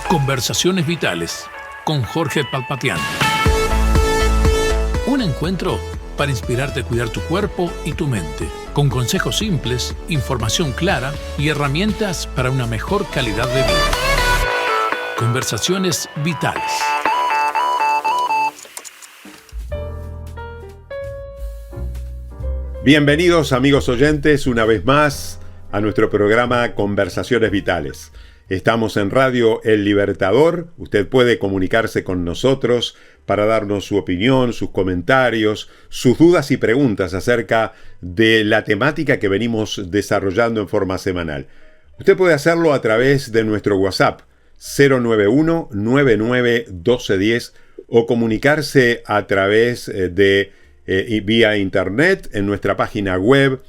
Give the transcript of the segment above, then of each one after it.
Conversaciones Vitales con Jorge Palpatián. Un encuentro para inspirarte a cuidar tu cuerpo y tu mente, con consejos simples, información clara y herramientas para una mejor calidad de vida. Conversaciones Vitales. Bienvenidos, amigos oyentes, una vez más a nuestro programa Conversaciones Vitales. Estamos en Radio El Libertador. Usted puede comunicarse con nosotros para darnos su opinión, sus comentarios, sus dudas y preguntas acerca de la temática que venimos desarrollando en forma semanal. Usted puede hacerlo a través de nuestro WhatsApp 091-99-1210 o comunicarse a través de vía internet en nuestra página web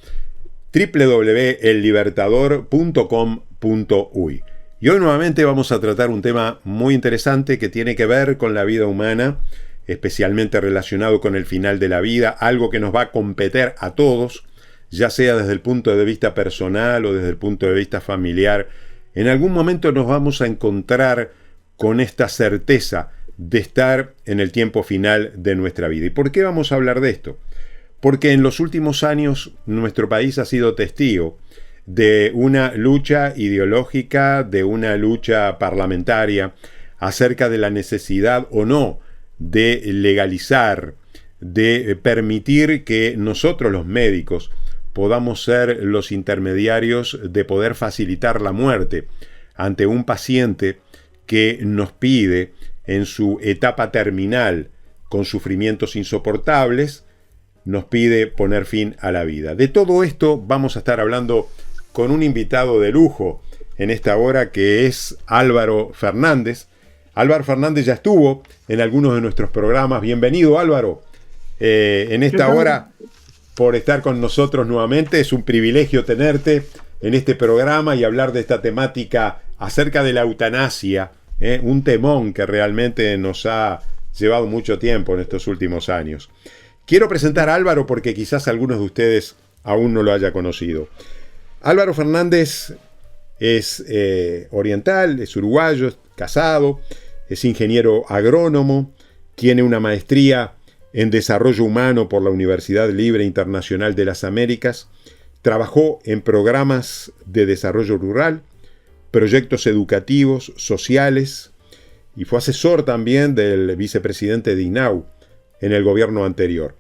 www.ellibertador.com.uy. Y hoy nuevamente vamos a tratar un tema muy interesante que tiene que ver con la vida humana, especialmente relacionado con el final de la vida, algo que nos va a competir a todos, ya sea desde el punto de vista personal o desde el punto de vista familiar. En algún momento nos vamos a encontrar con esta certeza de estar en el tiempo final de nuestra vida. ¿Y por qué vamos a hablar de esto? Porque en los últimos años nuestro país ha sido testigo de una lucha ideológica, de una lucha parlamentaria acerca de la necesidad o no de legalizar, de permitir que nosotros los médicos podamos ser los intermediarios de poder facilitar la muerte ante un paciente que nos pide en su etapa terminal con sufrimientos insoportables, nos pide poner fin a la vida. De todo esto vamos a estar hablando con un invitado de lujo en esta hora, que es Álvaro Fernández. Álvaro Fernández ya estuvo en algunos de nuestros programas. Bienvenido, Álvaro. En esta hora, por estar con nosotros nuevamente, es un privilegio tenerte en este programa y hablar de esta temática acerca de la eutanasia, un temón que realmente nos ha llevado mucho tiempo en estos últimos años. Quiero presentar a Álvaro porque quizás algunos de ustedes aún no lo haya conocido. Álvaro Fernández es oriental, es uruguayo, es casado, es ingeniero agrónomo, tiene una maestría en desarrollo humano por la Universidad Libre Internacional de las Américas, trabajó en programas de desarrollo rural, proyectos educativos, sociales, y fue asesor también del vicepresidente de INAU en el gobierno anterior.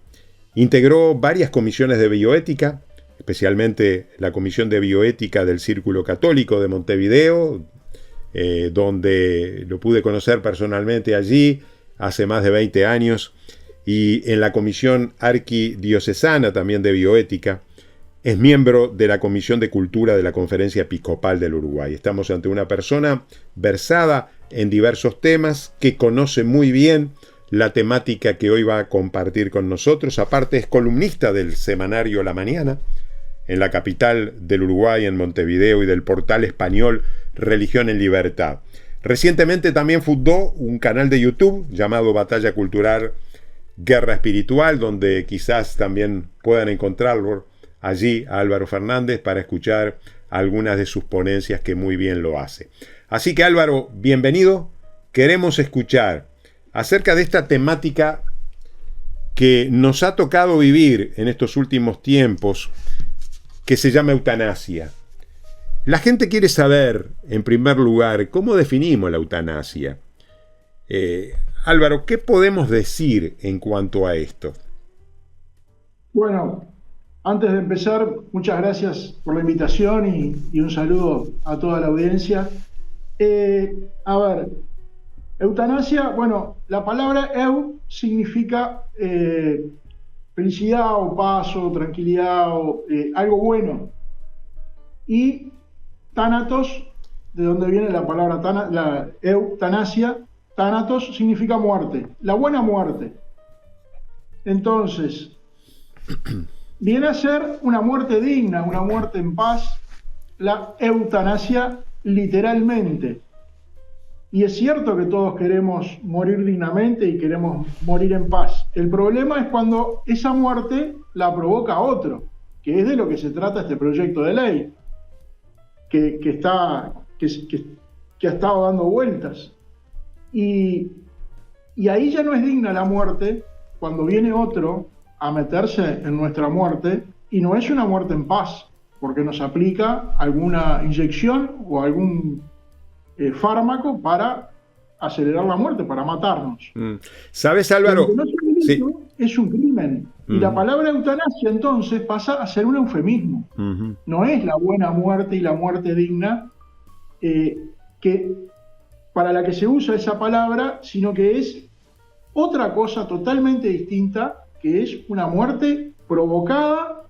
Integró varias comisiones de bioética, especialmente la Comisión de Bioética del Círculo Católico de Montevideo, donde lo pude conocer personalmente allí hace más de 20 años, y en la Comisión Arquidiocesana también de Bioética. Es miembro de la Comisión de Cultura de la Conferencia Episcopal del Uruguay. Estamos ante una persona versada en diversos temas, que conoce muy bien la temática que hoy va a compartir con nosotros. Aparte, es columnista del semanario La Mañana, en la capital del Uruguay, en Montevideo, y del portal español Religión en Libertad. Recientemente también fundó un canal de YouTube llamado Batalla Cultural Guerra Espiritual, donde quizás también puedan encontrarlo allí a Álvaro Fernández para escuchar algunas de sus ponencias, que muy bien lo hace. Así que, Álvaro, bienvenido. Queremos escuchar acerca de esta temática que nos ha tocado vivir en estos últimos tiempos, que se llama eutanasia. La gente quiere saber, en primer lugar, cómo definimos la eutanasia. Álvaro, ¿qué podemos decir en cuanto a esto? Bueno, antes de empezar, muchas gracias por la invitación y un saludo a toda la audiencia. A ver, eutanasia, bueno, la palabra eu significa felicidad o paz o tranquilidad o algo bueno. Y Thanatos, de donde viene la palabra la eutanasia, Thanatos significa muerte, la buena muerte. Entonces, viene a ser una muerte digna, una muerte en paz, la eutanasia literalmente. Y es cierto que todos queremos morir dignamente y queremos morir en paz. El problema es cuando esa muerte la provoca otro, que es de lo que se trata este proyecto de ley, que que ha estado dando vueltas. Y ahí ya no es digna la muerte cuando viene otro a meterse en nuestra muerte, y no es una muerte en paz, porque nos aplica alguna inyección o algún fármaco para acelerar la muerte, para matarnos. ¿Sabes, Álvaro? No es un delito, sí. Es un crimen. Y la palabra eutanasia entonces pasa a ser un eufemismo. No es la buena muerte y la muerte digna que para la que se usa esa palabra, sino que es otra cosa totalmente distinta, que es una muerte provocada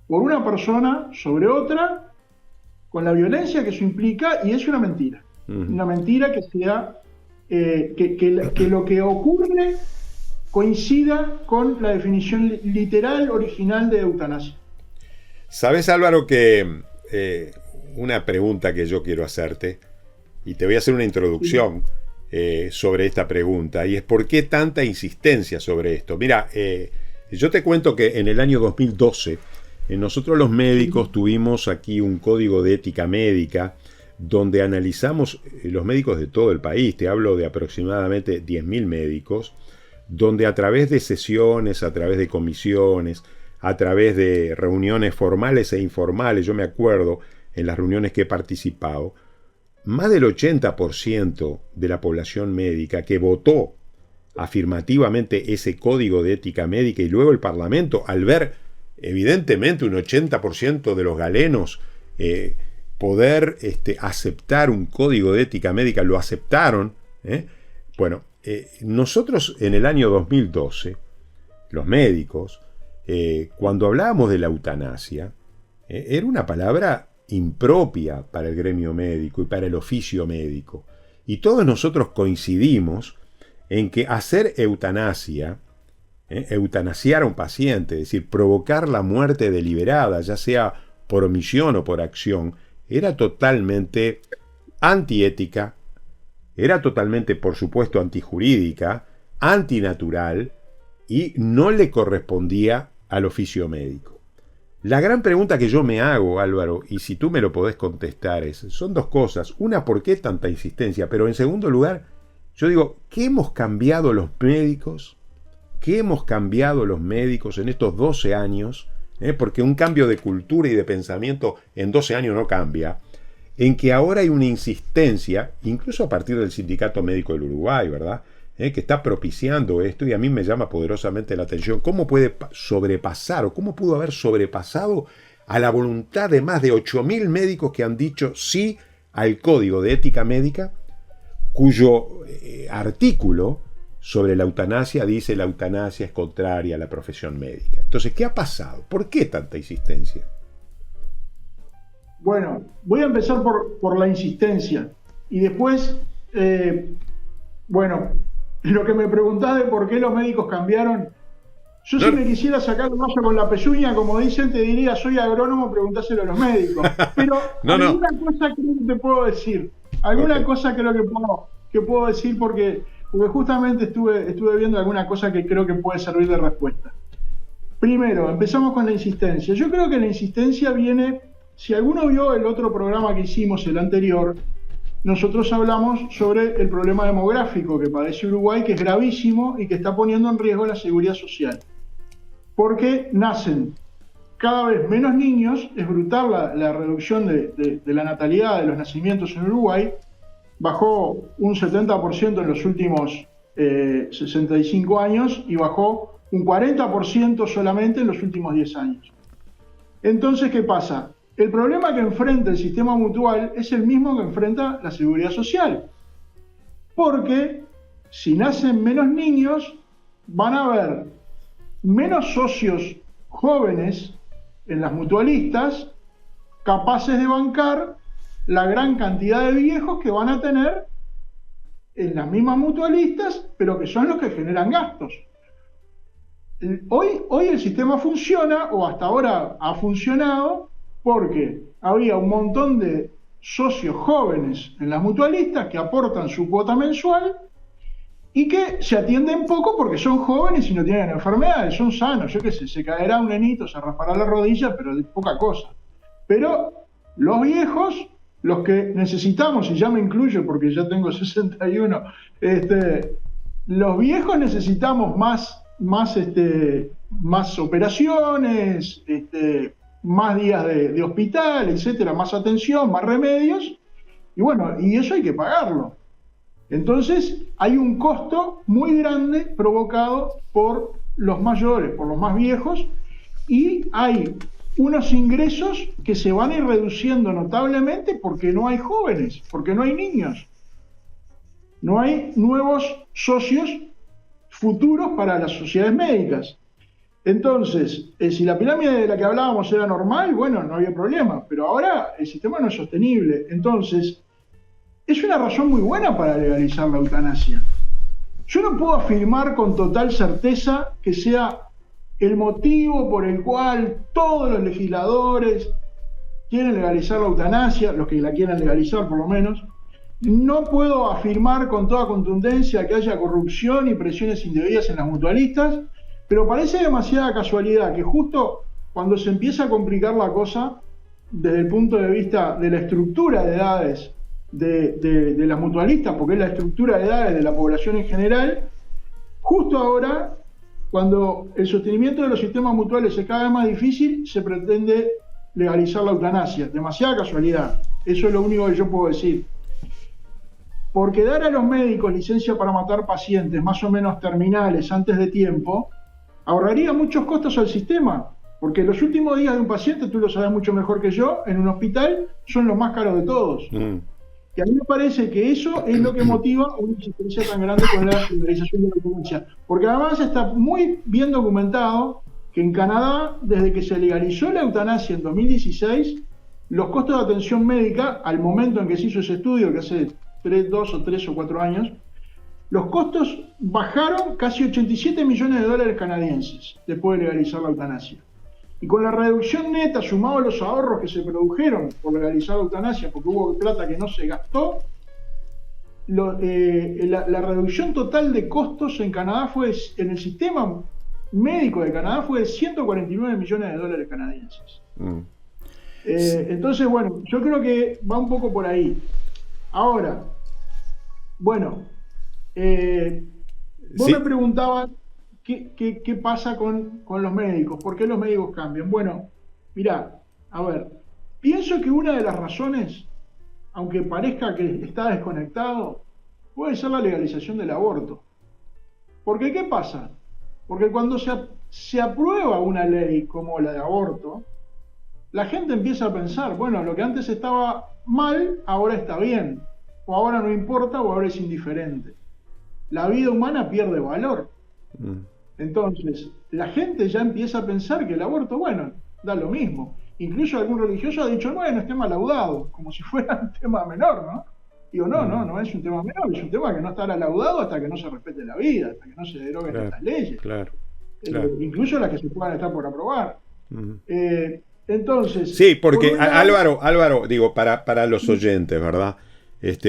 por una persona sobre otra, con la violencia que eso implica, y es una mentira. Una mentira que sea que lo que ocurre coincida con la definición literal original de eutanasia. Sabes, Álvaro, que una pregunta que yo quiero hacerte, y te voy a hacer una introducción sobre esta pregunta, y es ¿por qué tanta insistencia sobre esto? Mira, yo te cuento que en el año 2012, nosotros los médicos tuvimos aquí un código de ética médica donde analizamos los médicos de todo el país, te hablo de aproximadamente 10.000 médicos, donde a través de sesiones, a través de comisiones, a través de reuniones formales e informales, yo me acuerdo en las reuniones que he participado, más del 80% de la población médica que votó afirmativamente ese código de ética médica, y luego el Parlamento, al ver evidentemente un 80% de los galenos poder aceptar un código de ética médica, lo aceptaron. Bueno, nosotros en el año 2012, los médicos, cuando hablábamos de la eutanasia, era una palabra impropia para el gremio médico y para el oficio médico. Y todos nosotros coincidimos en que hacer eutanasia, eutanasiar a un paciente, es decir, provocar la muerte deliberada, ya sea por omisión o por acción, era totalmente antiética, era totalmente, por supuesto, antijurídica, antinatural, y no le correspondía al oficio médico. La gran pregunta que yo me hago, Álvaro, y si tú me lo podés contestar, son dos cosas. Una, ¿por qué tanta insistencia? Pero en segundo lugar, yo digo, ¿qué hemos cambiado los médicos? ¿Qué hemos cambiado los médicos en estos 12 años? Porque un cambio de cultura y de pensamiento en 12 años no cambia. En que ahora hay una insistencia, incluso a partir del Sindicato Médico del Uruguay, ¿verdad?, que está propiciando esto, y a mí me llama poderosamente la atención cómo puede sobrepasar, o cómo pudo haber sobrepasado a la voluntad de más de 8.000 médicos que han dicho sí al Código de Ética Médica, cuyo artículo sobre la eutanasia dice la eutanasia es contraria a la profesión médica. Entonces, ¿qué ha pasado? ¿Por qué tanta insistencia? Bueno, voy a empezar por la insistencia, y después, lo que me preguntás de por qué los médicos cambiaron, yo si me quisiera sacar el mazo con la pezuña, como dicen, te diría, soy agrónomo, preguntáselo a los médicos. Pero alguna cosa creo que te puedo decir. Cosa creo que puedo decir porque justamente estuve viendo alguna cosa que creo que puede servir de respuesta. Primero, empezamos con la insistencia. Yo creo que la insistencia viene, si alguno vio el otro programa que hicimos, el anterior, nosotros hablamos sobre el problema demográfico que padece Uruguay, que es gravísimo y que está poniendo en riesgo la seguridad social. Porque nacen cada vez menos niños, es brutal la reducción de la natalidad de los nacimientos en Uruguay, bajó un 70% en los últimos 65 años y bajó un 40% solamente en los últimos 10 años. Entonces, ¿qué pasa? El problema que enfrenta el sistema mutual es el mismo que enfrenta la seguridad social. Porque si nacen menos niños, van a haber menos socios jóvenes en las mutualistas capaces de bancar la gran cantidad de viejos que van a tener en las mismas mutualistas, pero que son los que generan gastos. Hoy el sistema funciona, o hasta ahora ha funcionado, porque había un montón de socios jóvenes en las mutualistas que aportan su cuota mensual y que se atienden poco porque son jóvenes y no tienen enfermedades, son sanos, yo qué sé, se caerá un nenito, se raspará la rodilla, pero de poca cosa. Pero los viejos los que necesitamos, y ya me incluyo porque ya tengo 61, los viejos necesitamos más operaciones, más días de hospital, etcétera, más atención, más remedios, y bueno, y eso hay que pagarlo. Entonces hay un costo muy grande provocado por los mayores, por los más viejos, y hay unos ingresos que se van a ir reduciendo notablemente porque no hay jóvenes, porque no hay niños, no hay nuevos socios futuros para las sociedades médicas. Entonces, si la pirámide de la que hablábamos era normal, bueno, no había problema, pero ahora el sistema no es sostenible. Entonces, es una razón muy buena para legalizar la eutanasia. Yo no puedo afirmar con total certeza que sea el motivo por el cual todos los legisladores quieren legalizar la eutanasia, los que la quieran legalizar por lo menos. No puedo afirmar con toda contundencia que haya corrupción y presiones indebidas en las mutualistas, pero parece demasiada casualidad que justo cuando se empieza a complicar la cosa, desde el punto de vista de la estructura de edades de las mutualistas, porque es la estructura de edades de la población en general, justo ahora, cuando el sostenimiento de los sistemas mutuales es cada vez más difícil, se pretende legalizar la eutanasia. Demasiada casualidad. Eso es lo único que yo puedo decir. Porque dar a los médicos licencia para matar pacientes más o menos terminales antes de tiempo ahorraría muchos costos al sistema. Porque los últimos días de un paciente, tú lo sabes mucho mejor que yo, en un hospital son los más caros de todos. Y a mí me parece que eso es lo que motiva una insistencia tan grande con la legalización de la eutanasia. Porque además está muy bien documentado que en Canadá, desde que se legalizó la eutanasia en 2016, los costos de atención médica, al momento en que se hizo ese estudio, que hace 2 o 3 o 4 años, los costos bajaron casi 87 millones de dólares canadienses después de legalizar la eutanasia. Y con la reducción neta, sumado a los ahorros que se produjeron por legalizar la eutanasia, porque hubo plata que no se gastó, la reducción total de costos en Canadá en el sistema médico de Canadá fue de 149 millones de dólares canadienses. Entonces, bueno, yo creo que va un poco por ahí. Ahora, bueno, vos me preguntabas qué pasa con los médicos, por qué los médicos cambian. Bueno, mirá, a ver, pienso que una de las razones, aunque parezca que está desconectado, puede ser la legalización del aborto. Porque ¿qué pasa? Porque cuando se aprueba una ley como la de aborto, la gente empieza a pensar, bueno, lo que antes estaba mal, ahora está bien, o ahora no importa, o ahora es indiferente. La vida humana pierde valor. Entonces, la gente ya empieza a pensar que el aborto, bueno, da lo mismo. Incluso algún religioso ha dicho, bueno, es tema laudado, como si fuera un tema menor, ¿no? Digo, no es un tema menor, es un tema que no estará laudado hasta que no se respete la vida, hasta que no se deroguen estas leyes. Claro. Incluso las que se puedan estar por aprobar. Entonces... Sí, porque Álvaro, digo, para los oyentes, ¿verdad?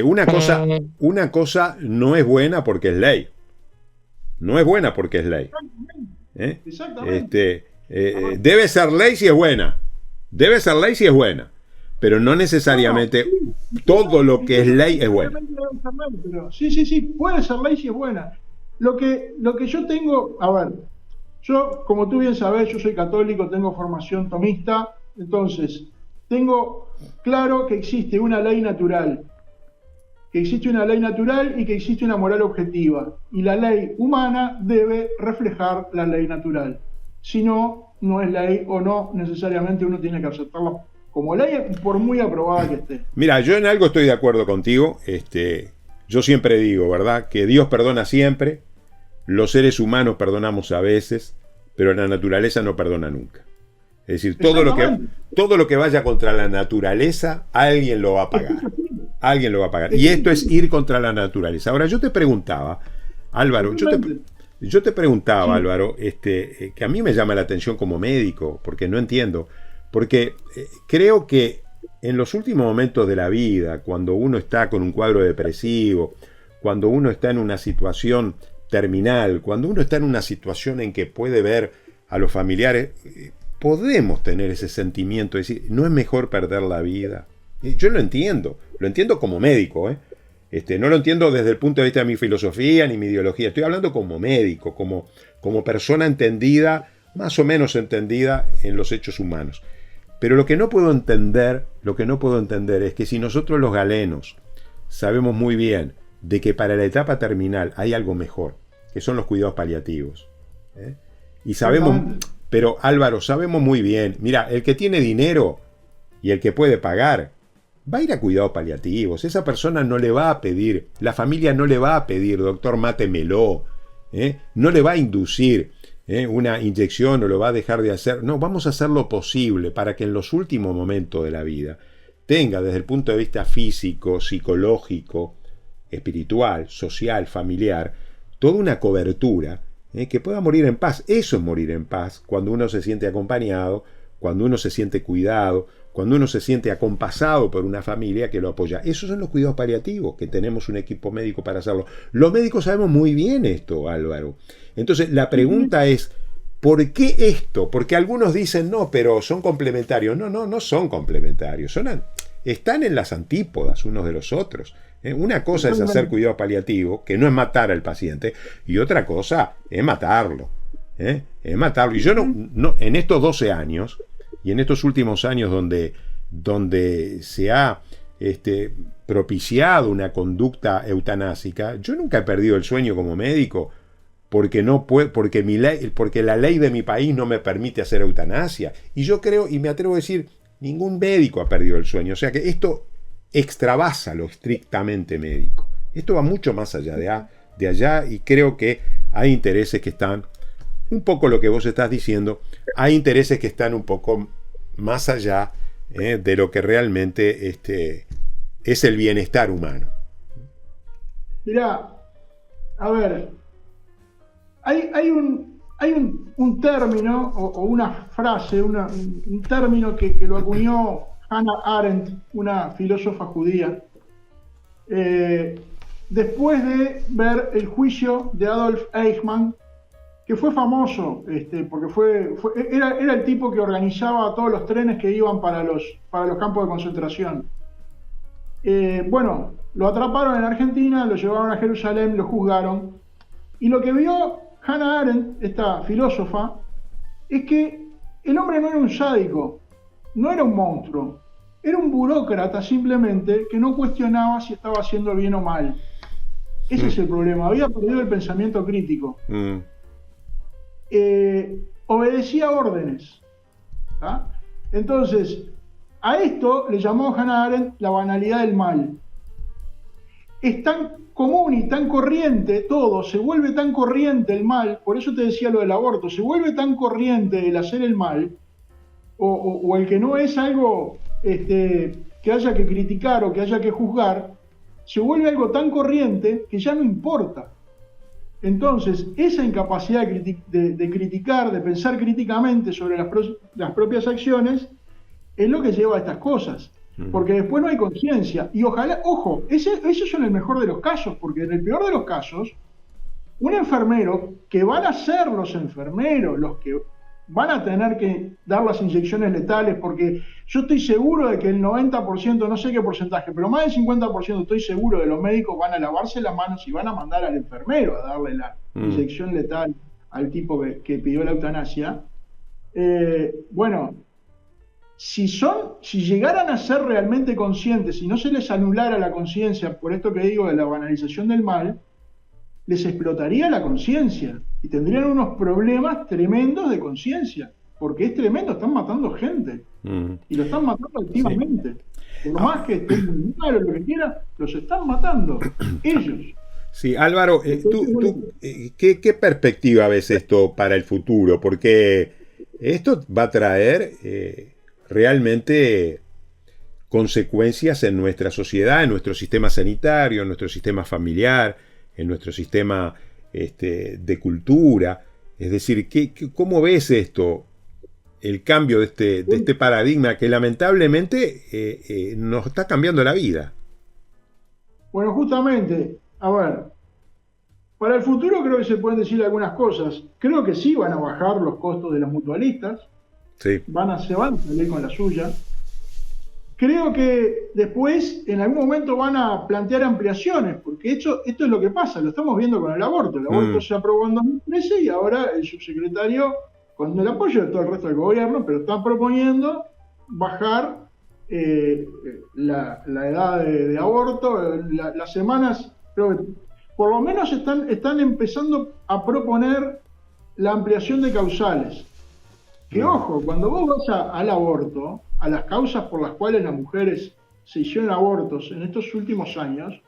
Una cosa no es buena porque es ley. No es buena porque es ley. Exactamente. Debe ser ley si es buena. Debe ser ley si es buena. Pero no necesariamente todo lo que es ley es bueno. Sí, puede ser ley si es buena. Lo que yo tengo, a ver, yo, como tú bien sabes, yo soy católico, tengo formación tomista, entonces tengo claro que existe una ley natural, y que existe una moral objetiva, y la ley humana debe reflejar la ley natural. Si no, no es ley, o no necesariamente uno tiene que aceptarla como ley, por muy aprobada que esté. Mira, yo en algo estoy de acuerdo contigo. Yo siempre digo, ¿verdad?, que Dios perdona siempre, los seres humanos perdonamos a veces, pero la naturaleza no perdona nunca. Es decir, todo lo que vaya contra la naturaleza, alguien lo va a pagar. Alguien lo va a pagar. Y esto es ir contra la naturaleza. Ahora, yo te preguntaba, Álvaro, Álvaro, que a mí me llama la atención como médico, porque no entiendo, porque creo que en los últimos momentos de la vida, cuando uno está con un cuadro depresivo, cuando uno está en una situación terminal, cuando uno está en una situación en que puede ver a los familiares, podemos tener ese sentimiento de decir, ¿no es mejor perder la vida? Y yo lo entiendo como médico, ¿eh? No lo entiendo desde el punto de vista de mi filosofía ni mi ideología, estoy hablando como médico, como persona entendida, más o menos entendida en los hechos humanos. Pero lo que no puedo entender es que si nosotros los galenos sabemos muy bien de que para la etapa terminal hay algo mejor, que son los cuidados paliativos, ¿eh? Y sabemos, pero Álvaro, sabemos muy bien, mira, el que tiene dinero y el que puede pagar, va a ir a cuidados paliativos. Esa persona no le va a pedir, la familia no le va a pedir, doctor, mátemelo, no le va a inducir una inyección o lo va a dejar de hacer. No, vamos a hacer lo posible para que en los últimos momentos de la vida tenga, desde el punto de vista físico, psicológico, espiritual, social, familiar, toda una cobertura que pueda morir en paz. Eso es morir en paz, cuando uno se siente acompañado, cuando uno se siente cuidado, cuando uno se siente acompasado por una familia que lo apoya. Esos son los cuidados paliativos, que tenemos un equipo médico para hacerlo. Los médicos sabemos muy bien esto, Álvaro. Entonces, la pregunta es, ¿por qué esto? Porque algunos dicen, no, pero son complementarios. No son complementarios. Están en las antípodas unos de los otros. Una cosa es hacer cuidado paliativo, que no es matar al paciente, y otra cosa es matarlo. Es matarlo. Y yo no en estos 12 años, y en estos últimos años donde se ha propiciado una conducta eutanásica, yo nunca he perdido el sueño como médico porque la ley de mi país no me permite hacer eutanasia. Y yo creo, y me atrevo a decir, ningún médico ha perdido el sueño. O sea que esto extravasa lo estrictamente médico. Esto va mucho más allá de allá, y creo que hay intereses que están, un poco lo que vos estás diciendo, hay intereses que están un poco más allá de lo que realmente es el bienestar humano. Mirá, a ver, hay un término o una frase, un término que lo acuñó Hannah Arendt, una filósofa judía, después de ver el juicio de Adolf Eichmann, que fue famoso, porque era el tipo que organizaba todos los trenes que iban para los campos de concentración. Bueno, lo atraparon en Argentina, lo llevaron a Jerusalén, lo juzgaron, y lo que vio Hannah Arendt, esta filósofa, es que el hombre no era un sádico, no era un monstruo, era un burócrata simplemente que no cuestionaba si estaba haciendo bien o mal. Ese es el problema, había perdido el pensamiento crítico. Obedecía órdenes, ¿tá? Entonces, a esto le llamó Hannah Arendt la banalidad del mal. Es tan común y tan corriente todo, se vuelve tan corriente el mal, por eso te decía lo del aborto, se vuelve tan corriente el hacer el mal, o el que no es algo que haya que criticar o que haya que juzgar, se vuelve algo tan corriente que ya no importa. Entonces, esa incapacidad de criticar, de pensar críticamente sobre las propias acciones, es lo que lleva a estas cosas. Porque después no hay conciencia. Y ojalá, ojo, eso es en el mejor de los casos, porque en el peor de los casos, un enfermero, que van a ser los enfermeros los que van a tener que dar las inyecciones letales, porque yo estoy seguro de que el 90%, no sé qué porcentaje, pero más del 50% estoy seguro de los médicos van a lavarse las manos y van a mandar al enfermero a darle la inyección letal al tipo que pidió la eutanasia. Bueno, si llegaran a ser realmente conscientes, si no se les anulara la conciencia por esto que digo de la banalización del mal, les explotaría la conciencia y tendrían unos problemas tremendos de conciencia, porque es tremendo, están matando gente y lo están matando activamente. Por lo más que estén mal o lo que quieran, los están matando ellos. Sí, Álvaro, ¿qué perspectiva ves esto para el futuro? Porque esto va a traer realmente consecuencias en nuestra sociedad, en nuestro sistema sanitario, en nuestro sistema familiar, en nuestro sistema de cultura. Es decir, ¿cómo ves esto? El cambio de este paradigma que lamentablemente nos está cambiando la vida. Bueno, justamente, a ver, para el futuro creo que se pueden decir algunas cosas. Creo que sí van a bajar los costos de los mutualistas. Sí. Se van a salir con la suya. creo que después en algún momento van a plantear ampliaciones, porque esto es lo que pasa, lo estamos viendo con el aborto. El aborto se aprobó en 2013 y ahora el subsecretario, con el apoyo de todo el resto del gobierno, pero está proponiendo bajar la edad de aborto. Las semanas, creo que por lo menos están empezando a proponer la ampliación de causales. Que ojo, cuando vos vas al aborto, a las causas por las cuales las mujeres se hicieron abortos en estos últimos años,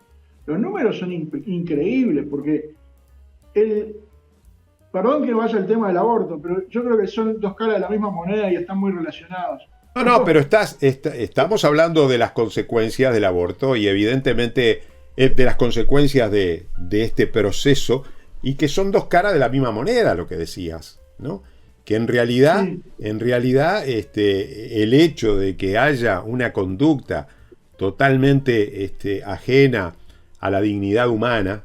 los números son increíbles, porque perdón que vaya el tema del aborto, pero yo creo que son dos caras de la misma moneda y están muy relacionados. No, pero estamos hablando de las consecuencias del aborto y evidentemente de las consecuencias de este proceso, y que son dos caras de la misma moneda, lo que decías, ¿no? Que en realidad, Sí. el hecho de que haya una conducta totalmente ajena a la dignidad humana,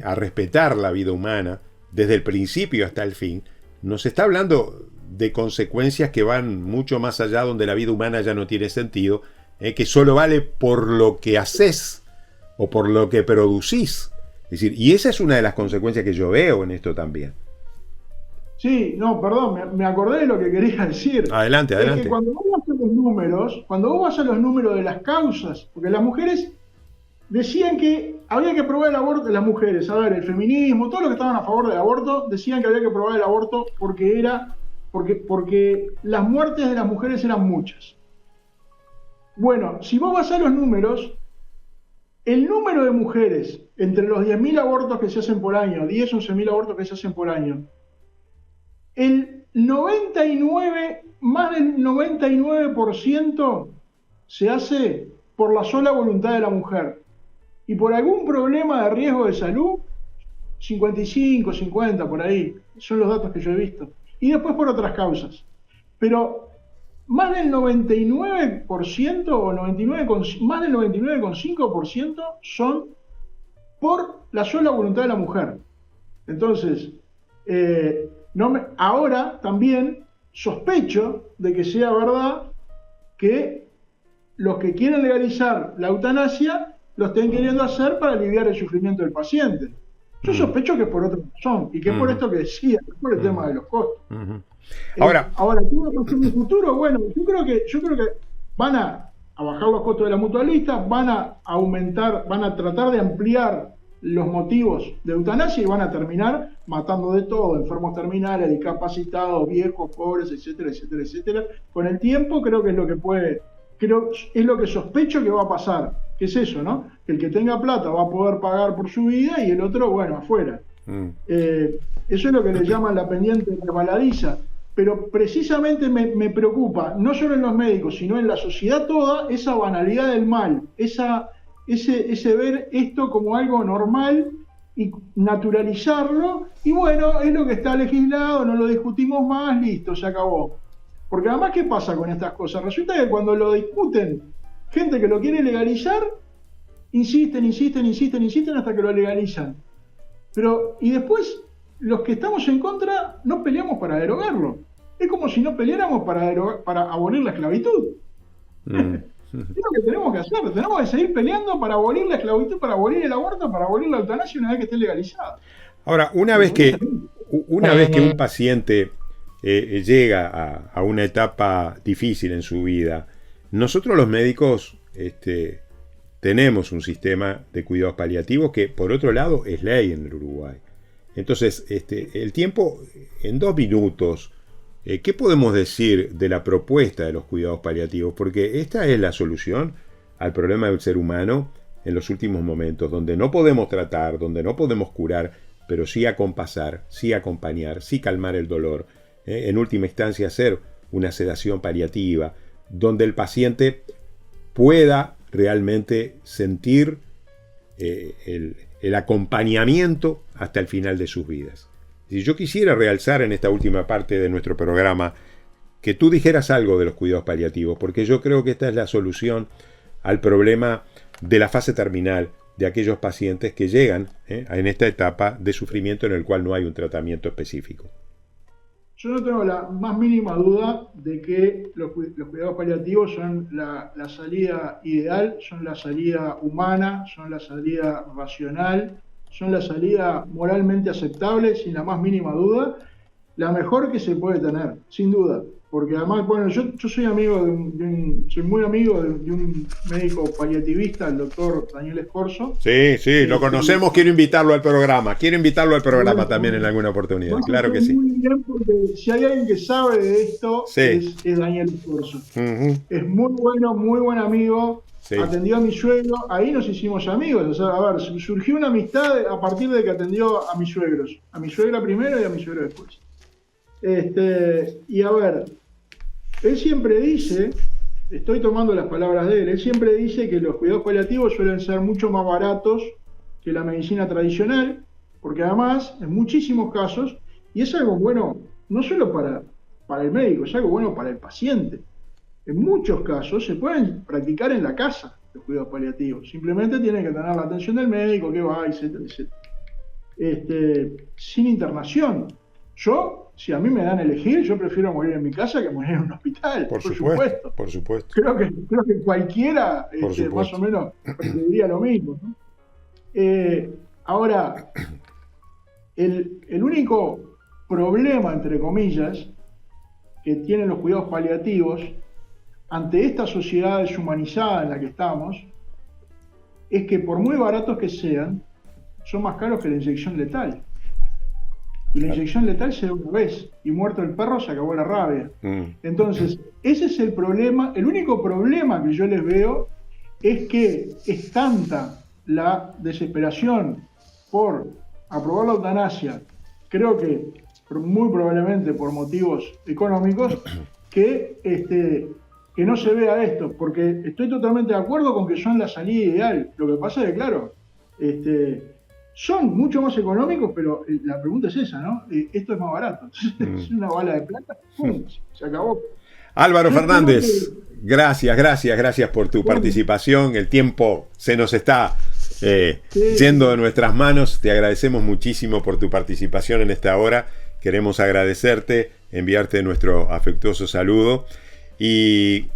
a respetar la vida humana, desde el principio hasta el fin, nos está hablando de consecuencias que van mucho más allá, donde la vida humana ya no tiene sentido, que solo vale por lo que haces o por lo que producís. Es decir, y esa es una de las consecuencias que yo veo en esto también. Sí, no, perdón, me acordé de lo que quería decir. Adelante. Es que cuando vos vas a los números de las causas, porque las mujeres decían que había que probar el aborto, las mujeres, a ver, el feminismo, todos los que estaban a favor del aborto, decían que había que probar el aborto porque las muertes de las mujeres eran muchas. Bueno, si vos vas a los números, el número de mujeres entre los 10.000 abortos que se hacen por año, 10, 11.000 abortos que se hacen por año, más del 99% se hace por la sola voluntad de la mujer. Y por algún problema de riesgo de salud, 55, 50, por ahí, son los datos que yo he visto. Y después por otras causas. Pero más del 99% o más del 99,5% son por la sola voluntad de la mujer. Entonces, ahora también sospecho de que sea verdad que los que quieren legalizar la eutanasia lo estén queriendo hacer para aliviar el sufrimiento del paciente. Yo sospecho que es por otra razón, y que es por esto que decía, es por el tema de los costos. Ahora, ¿qué va a pasar en el futuro? Bueno, yo creo que van a bajar los costos de la mutualista, van a aumentar, van a tratar de ampliar los motivos de eutanasia y van a terminar matando de todo, enfermos terminales, discapacitados, viejos, pobres, etcétera, etcétera, etcétera. Con el tiempo creo que es lo que sospecho que va a pasar, que es eso, ¿no? Que el que tenga plata va a poder pagar por su vida y el otro, bueno, afuera. Eso es lo que le llaman la pendiente resbaladiza. Pero precisamente me preocupa, no solo en los médicos, sino en la sociedad toda, esa banalidad del mal, ese ver esto como algo normal y naturalizarlo, y bueno, es lo que está legislado, no lo discutimos más, listo, se acabó. Porque además, ¿qué pasa con estas cosas? Resulta que cuando lo discuten, gente que lo quiere legalizar, insisten hasta que lo legalizan. Y después, los que estamos en contra, no peleamos para derogarlo. Es como si no peleáramos para abolir la esclavitud. Es lo que tenemos que hacer. Tenemos que seguir peleando para abolir la esclavitud, para abolir el aborto, para abolir la eutanasia una vez que esté legalizada. Ahora, una vez que un paciente llega a una etapa difícil en su vida, nosotros los médicos tenemos un sistema de cuidados paliativos que, por otro lado, es ley en el Uruguay. Entonces, el tiempo, en 2 minutos, ¿qué podemos decir de la propuesta de los cuidados paliativos? Porque esta es la solución al problema del ser humano en los últimos momentos, donde no podemos tratar, donde no podemos curar, pero sí acompasar, sí acompañar, sí calmar el dolor. En última instancia, hacer una sedación paliativa, donde el paciente pueda realmente sentir el acompañamiento hasta el final de sus vidas. Y yo quisiera realzar en esta última parte de nuestro programa que tú dijeras algo de los cuidados paliativos, porque yo creo que esta es la solución al problema de la fase terminal de aquellos pacientes que llegan en esta etapa de sufrimiento en el cual no hay un tratamiento específico. yo no tengo la más mínima duda de que los cuidados paliativos son la salida ideal, son la salida humana, son la salida racional, son la salida moralmente aceptable, sin la más mínima duda, la mejor que se puede tener, sin duda. Porque además, bueno, yo soy amigo soy muy amigo de un médico paliativista, el doctor Daniel Escorzo. Sí, lo conocemos, quiero invitarlo al programa. También en alguna oportunidad, claro que sí. Muy bien, porque si hay alguien que sabe de esto, es Daniel Escorzo. Uh-huh. Es muy bueno, muy buen amigo. Sí. Atendió a mi suegro, ahí nos hicimos amigos. O sea, a ver, surgió una amistad a partir de que atendió a mis suegros. A mi suegra primero y a mi suegro después. Y a ver, él siempre dice, estoy tomando las palabras de él siempre dice que los cuidados paliativos suelen ser mucho más baratos que la medicina tradicional, porque además, en muchísimos casos, y es algo bueno no solo para el médico, es algo bueno para el paciente. En muchos casos se pueden practicar en la casa los cuidados paliativos, simplemente tienen que tener la atención del médico, que va, etcétera, etcétera. Sin internación. Si a mí me dan a elegir, yo prefiero morir en mi casa que morir en un hospital. Por supuesto. Creo que cualquiera más o menos diría lo mismo, ¿no? Ahora, el único problema, entre comillas, que tienen los cuidados paliativos ante esta sociedad deshumanizada en la que estamos, es que por muy baratos que sean, son más caros que la inyección letal. Y la inyección letal se da una vez, y muerto el perro se acabó la rabia. Entonces, ese es el problema. El único problema que yo les veo es que es tanta la desesperación por aprobar la eutanasia, creo que muy probablemente por motivos económicos, que no se vea esto, porque estoy totalmente de acuerdo con que son la salida ideal. Lo que pasa es que, claro, son mucho más económicos, pero la pregunta es esa, ¿no? Esto es más barato. Es una bala de plata, ¡pum! Se acabó. Álvaro Fernández, gracias por tu participación. El tiempo se nos está yendo de nuestras manos. Te agradecemos muchísimo por tu participación en esta hora. Queremos agradecerte, enviarte nuestro afectuoso saludo y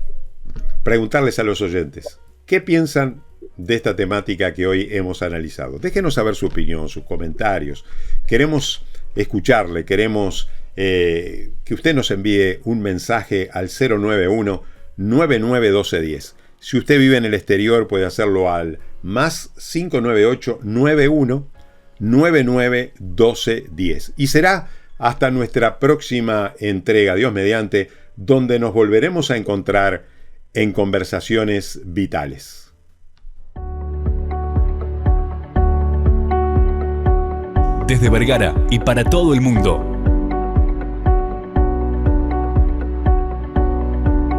preguntarles a los oyentes, ¿qué piensan de esta temática que hoy hemos analizado? Déjenos saber su opinión, sus comentarios. Queremos escucharle, queremos que usted nos envíe un mensaje al 091-991210. Si usted vive en el exterior, puede hacerlo al más 598-91-991210. Y será hasta nuestra próxima entrega, Dios mediante, donde nos volveremos a encontrar en Conversaciones Vitales. Desde Vergara y para todo el mundo.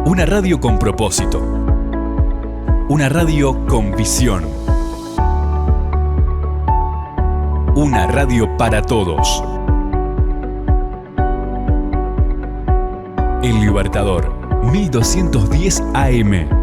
Una radio con propósito. Una radio con visión. Una radio para todos. El Libertador, 1210 AM.